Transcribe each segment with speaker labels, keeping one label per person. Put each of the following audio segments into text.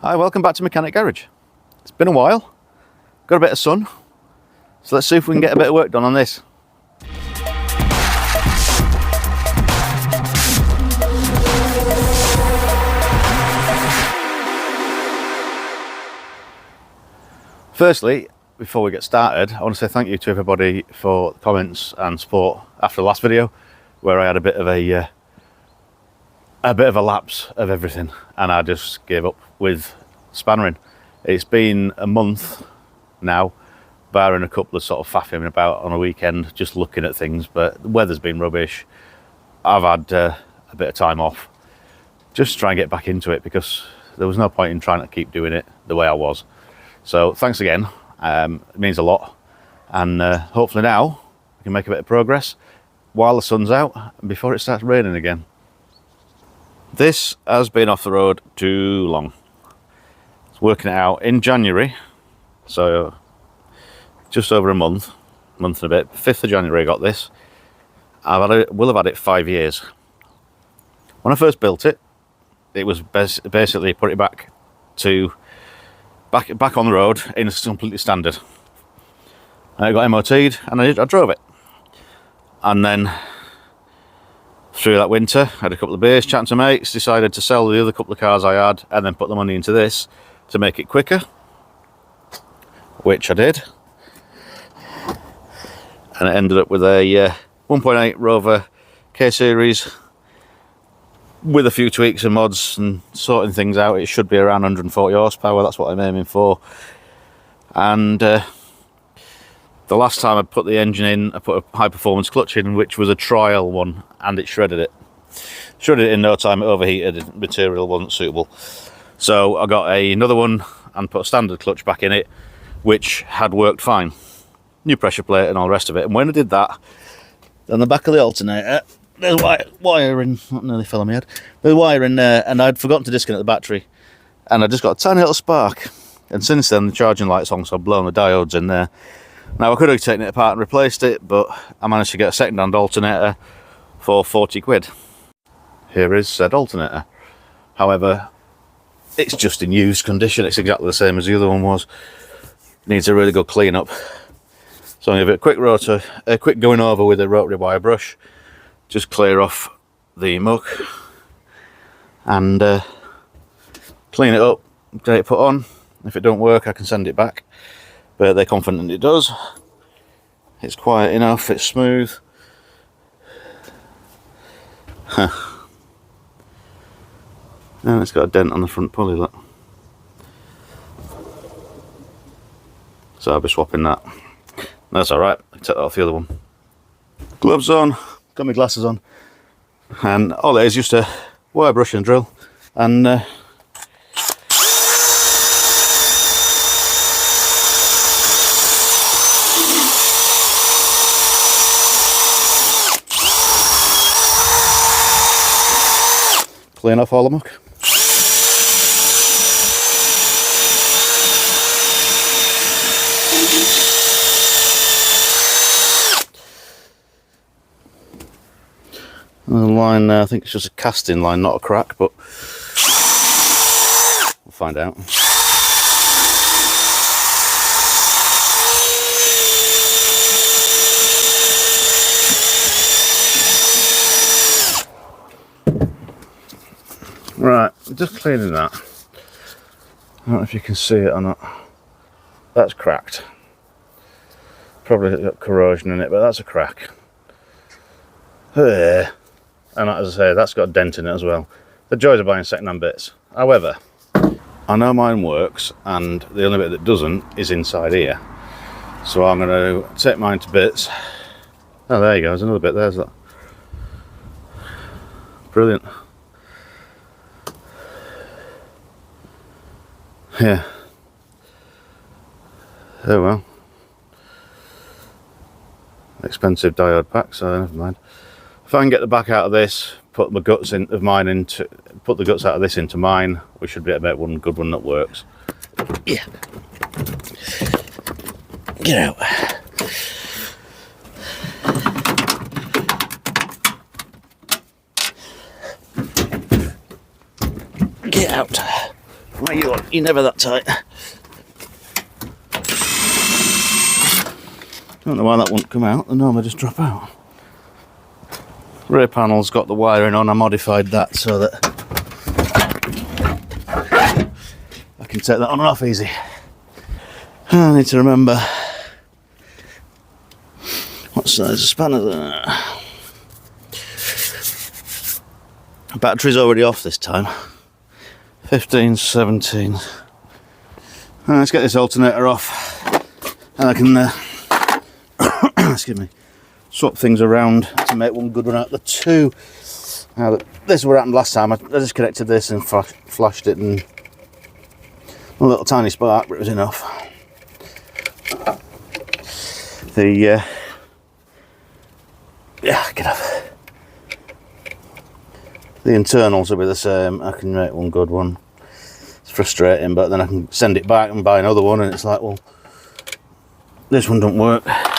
Speaker 1: Hi, welcome back to Mechanic Garage. It's been a while, got a bit of sun, so let's see if we can get a bit of work done on this. Firstly, before we get started, I want to say thank you to everybody for the comments and support after the last video, where I had a bit of a lapse of everything, and I just gave up with spannering. It's been a month now, barring a couple of sort of faffing about on a weekend, just looking at things, but the weather's been rubbish. I've had a bit of time off, just to try and get back into it, because there was no point in trying to keep doing it the way I was. So thanks again, it means a lot, and hopefully now we can make a bit of progress while the sun's out and before it starts raining again. This has been off the road too long. It's working it out in January, so just over a month and a bit. 5th of January I got this. Will have had it 5 years. When I first built it, it was basically put it back on the road in a completely standard. And it got MOT'd and I drove it. And then through that winter, I had a couple of beers, chatting to mates, decided to sell the other couple of cars I had and then put the money into this to make it quicker, which I did. And it ended up with a 1.8 Rover K-Series with a few tweaks and mods and sorting things out. It should be around 140 horsepower, that's what I'm aiming for. And the last time I put the engine in, I put a high performance clutch in, which was a trial one, and it shredded it. Shredded it in no time, it overheated, material wasn't suitable. So I got another one and put a standard clutch back in it, which had worked fine. New pressure plate and all the rest of it. And when I did that, on the back of the alternator, there's wire in, that nearly fell on my head. There's wire in there, and I'd forgotten to disconnect the battery. And I just got a tiny little spark. And since then, the charging light's on, so I've blown the diodes in there. Now, I could have taken it apart and replaced it, but I managed to get a second-hand alternator for 40 quid. Here is said alternator. However, it's just in used condition. It's exactly the same as the other one was. It needs a really good clean up. So I'm going to give it a quick going over with a rotary wire brush. Just clear off the muck and clean it up, get it put on. If it don't work, I can send it back, but they're confident it does. It's quiet enough, it's smooth. And it's got a dent on the front pulley, look. So I'll be swapping that. That's alright, I'll take that off the other one. Gloves on, got my glasses on, and all it is just a wire brush and drill, and clean off all the muck. The line there, I think it's just a casting line, not a crack, but we'll find out. Right, just cleaning that. I don't know if you can see it or not. That's cracked. Probably got corrosion in it, but that's a crack. There. And as I say, that's got a dent in it as well. The joys of buying second-hand bits. However, I know mine works, and the only bit that doesn't is inside here. So I'm going to take mine to bits. Oh, there you go, there's another bit, there's that. Brilliant. Yeah. Oh well. Expensive diode pack, so never mind. If I can get the back out of this, put the guts out of this into mine, we should be able to make one good one that works. Yeah. Get out. Get out. Well, you're never that tight. Don't know why that wouldn't come out. They normally just drop out. Rear panel's got the wiring on. I modified that so that I can take that on and off easy. I need to remember what size of spanner there. Battery's already off this time. 15, 17. Let's get this alternator off, and I can excuse me, swap things around to make one good one out of the two. Now, this is what happened last time. I disconnected this and flashed it, and a little tiny spark, but it was enough. Yeah, get up. The internals will be the same. I can make one good one. It's frustrating, but then I can send it back and buy another one, and it's like, well, this one don't work. I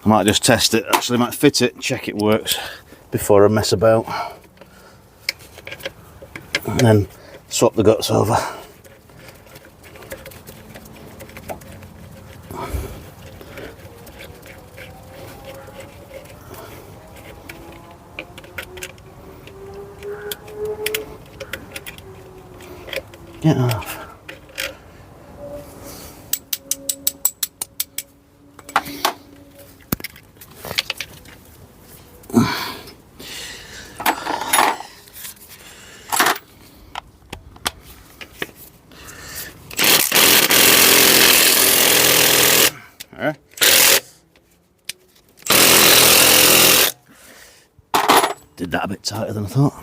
Speaker 1: might just test it. Actually, I might fit it, check it works before I mess about, and then swap the guts over. Get off. Did that a bit tighter than I thought.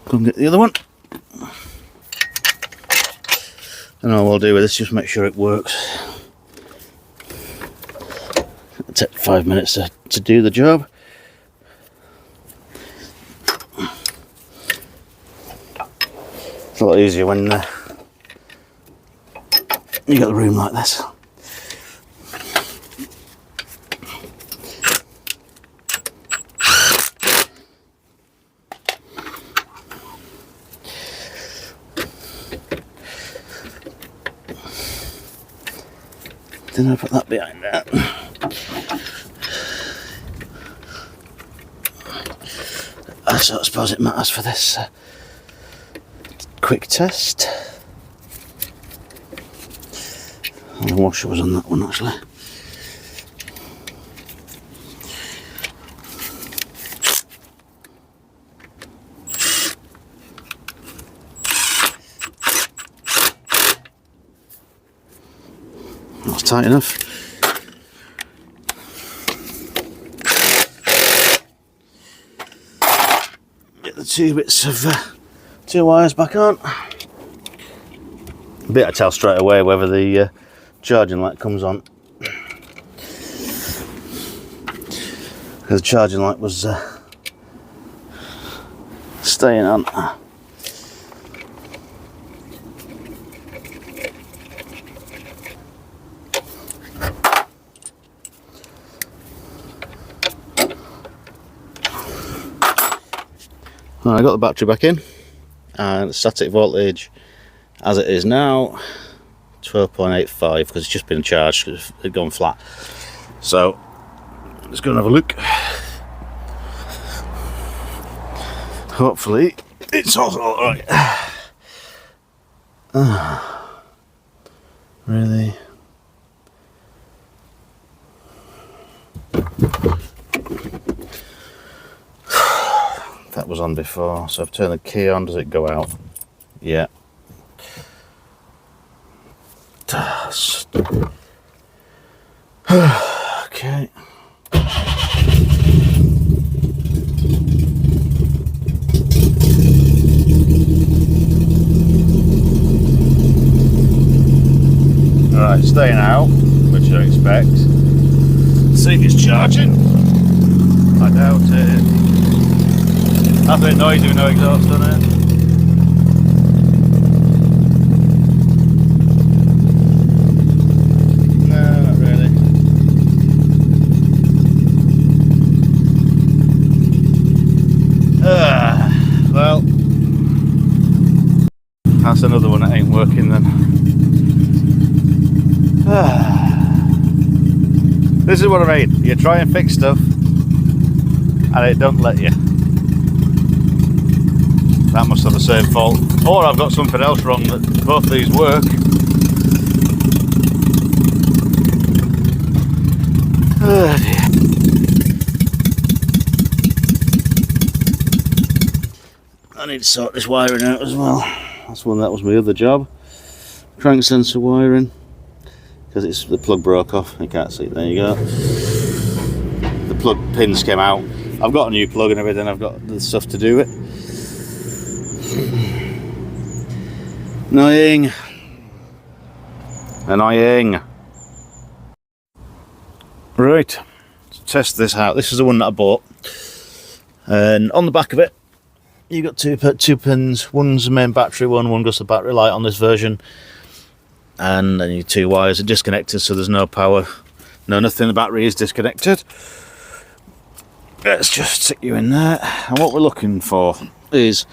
Speaker 1: Go and get the other one. And all we'll do with this, just make sure it works. It'll take 5 minutes to do the job. It's a lot easier when you got the room like this. Then I put that behind that. I suppose it matters for this quick test. And the washer was on that one actually. That's tight enough. Get the two bits of two wires back on. A bit I tell straight away whether the charging light comes on, because the charging light was staying on. I got the battery back in, and the static voltage as it is now 12.85, because it's just been charged because it had gone flat. So let's go and have a look. Hopefully it's all right. Really? That was on before, so I've turned the key on. Does it go out? Yeah. Okay. Alright, staying out, which I expect. See if it's charging. I doubt it. That's a bit noisy with no exhaust on it. No, not really. Well, that's another one that ain't working then. This is what I mean. You try and fix stuff and it don't let you. That must have the same fault. Or I've got something else wrong that both these work. Oh dear. I need to sort this wiring out as well. That was my other job. Crank sensor wiring. Because it's the plug broke off. You can't see it. There you go. The plug pins came out. I've got a new plug and everything. I've got the stuff to do it. Annoying. Right. Let's test this out. This is the one that I bought. And on the back of it, you got two pins. One's the main battery one goes to the battery light on this version. And then your two wires are disconnected, so there's no power, no nothing. The battery is disconnected. Let's just stick you in there. And what we're looking for is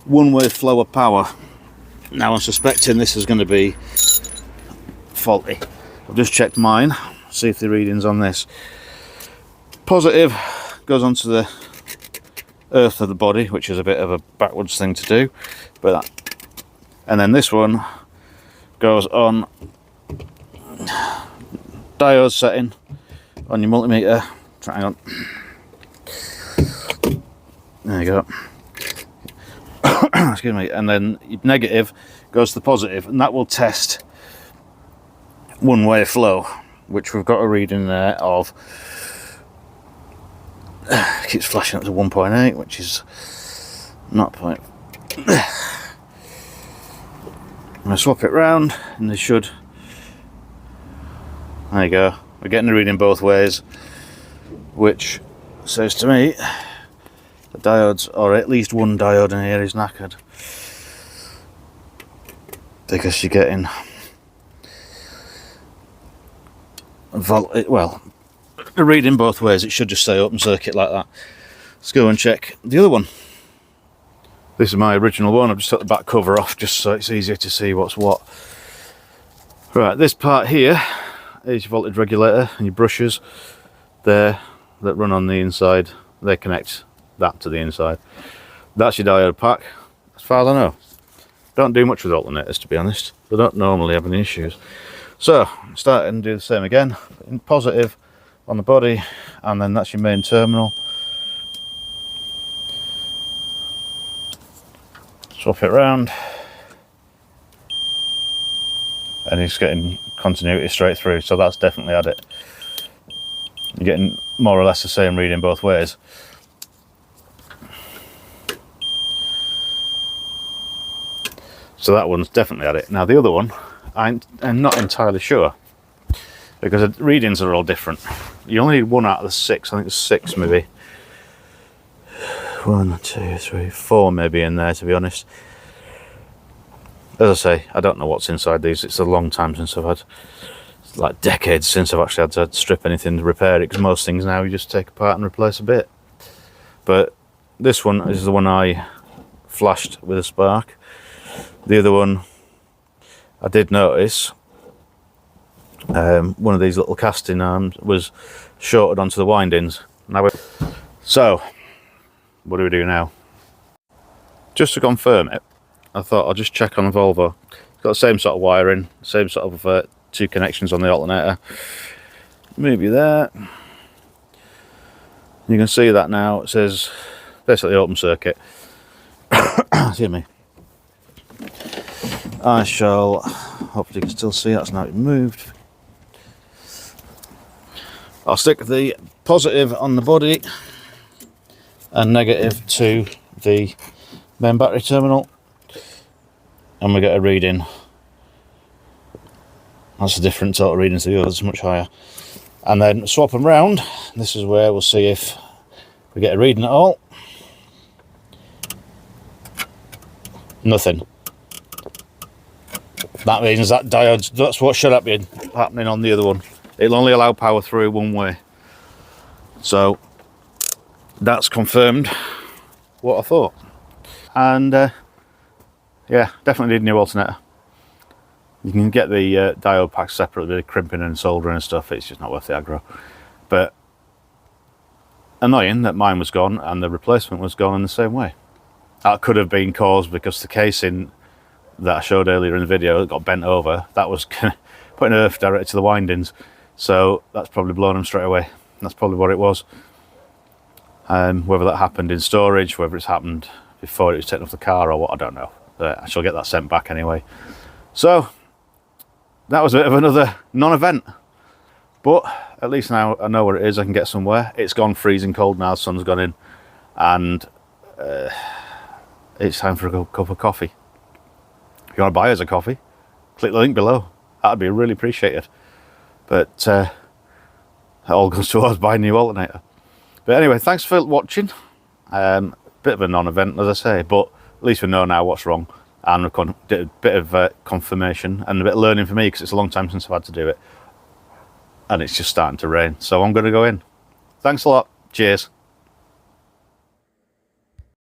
Speaker 1: one-way flow of power. Now I'm suspecting this is going to be faulty. I've just checked mine, see if the reading's on this. Positive goes onto the earth of the body, which is a bit of a backwards thing to do, but that, and then this one goes on diode setting on your multimeter. Hang on. There you go. Excuse me. And then negative goes to the positive, and that will test one-way flow, which we've got a reading there of. Keeps flashing up to 1.8, which is not point. I'm going to swap it round and they should. There you go. We're getting the reading both ways, which says to me the diodes, or at least one diode in here, is knackered. Because you're getting well, the reading both ways. It should just say open circuit like that. Let's go and check the other one. This is my original one. I've just took the back cover off just so it's easier to see what's what. Right, this part here is your voltage regulator and your brushes there that run on the inside. They connect that to the inside. That's your diode pack, as far as I know. Don't do much with alternators, to be honest. They don't normally have any issues. So, start and do the same again. In positive on the body, and then that's your main terminal. Swap it round, and it's getting continuity straight through, so that's definitely had it. You're getting more or less the same reading both ways. So that one's definitely had it. Now the other one, I'm not entirely sure, because the readings are all different. You only need one out of the six. I think there's six maybe. 1, 2, 3, 4 maybe in there, to be honest. As I say, I don't know what's inside these. It's a long time since I've had, it's like decades since I've actually had to strip anything to repair it, because most things now you just take apart and replace a bit. But this one is the one I flashed with a spark. The other one I did notice, one of these little casting arms was shorted onto the windings. So what do we do now? Just to confirm it, I thought I'll just check on the Volvo. It's got the same sort of wiring, same sort of two connections on the alternator. Move you there. You can see that now. It says basically open circuit. Excuse me. I shall hopefully you can still see that's now moved. I'll stick the positive on the body and negative to the main battery terminal, and we get a reading. That's a different total reading to the others, much higher. And then swap them round. This is where we'll see if we get a reading at all. Nothing. That means that diode, that's what should have been happening on the other one. It'll only allow power through one way. So that's confirmed what I thought. And yeah, definitely need a new alternator. You can get the diode packs separately, crimping and soldering and stuff. It's just not worth the aggro. But annoying that mine was gone and the replacement was gone in the same way. That could have been caused because the casing that I showed earlier in the video got bent over. That was putting earth directly to the windings, so that's probably blown them straight away. That's probably what it was. Whether that happened in storage, whether it's happened before it was taken off the car or what, I don't know. I shall get that sent back anyway. So that was a bit of another non-event, but at least now I know where it is. I can get somewhere. It's gone freezing cold now, the sun's gone in, and it's time for a cup of coffee. If you want to buy us a coffee, click the link below. That'd be really appreciated. But it all goes towards buying a new alternator. But anyway, thanks for watching. Bit of a non-event, as I say, but at least we know now what's wrong, and we did a bit of confirmation and a bit of learning for me, because it's a long time since I've had to do it, and it's just starting to rain, so I'm going to go in. Thanks a lot. Cheers.